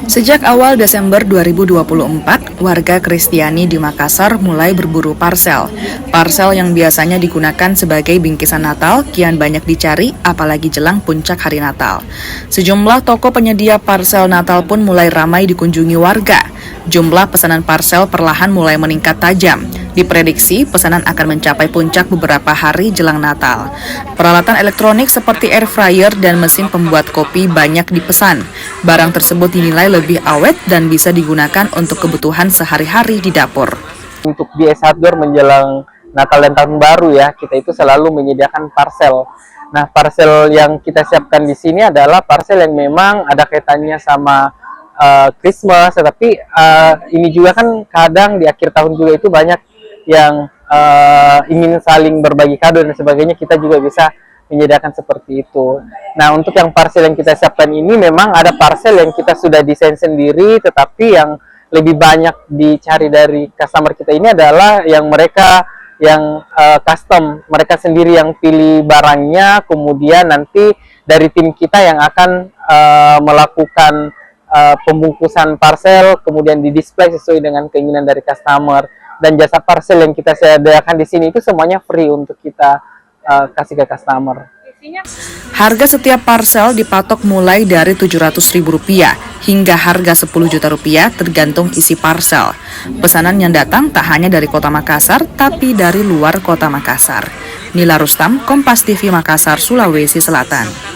Sejak awal Desember 2024, warga Kristiani di Makassar mulai berburu parsel. Parsel yang biasanya digunakan sebagai bingkisan Natal kian banyak dicari, apalagi jelang puncak hari Natal. Sejumlah toko penyedia parsel Natal pun mulai ramai dikunjungi warga. Jumlah pesanan parsel perlahan mulai meningkat tajam. Diprediksi pesanan akan mencapai puncak beberapa hari jelang Natal. Peralatan elektronik seperti air fryer dan mesin pembuat kopi banyak dipesan. Barang tersebut dinilai lebih awet dan bisa digunakan untuk kebutuhan sehari-hari di dapur. Untuk di S-Hardware menjelang Natal dan Tahun Baru ya, kita itu selalu menyediakan parsel. Nah, parsel yang kita siapkan di sini adalah parsel yang memang ada kaitannya sama Christmas, tetapi ini juga kan kadang di akhir tahun juga itu banyak yang ingin saling berbagi kado dan sebagainya, kita juga bisa menyediakan seperti itu. Nah, untuk yang parsel yang kita siapkan ini memang ada parsel yang kita sudah desain sendiri, tetapi yang lebih banyak dicari dari customer kita ini adalah yang mereka yang custom, mereka sendiri yang pilih barangnya, kemudian nanti dari tim kita yang akan melakukan pembungkusan parsel, kemudian di-display sesuai dengan keinginan dari customer. Dan jasa parsel yang kita sediakan di sini itu semuanya free untuk kita kasih ke customer. Harga setiap parsel dipatok mulai dari Rp700.000 hingga harga Rp10 juta tergantung isi parsel. Pesanan yang datang tak hanya dari kota Makassar, tapi dari luar kota Makassar. Nila Rustam, Kompas TV Makassar, Sulawesi Selatan.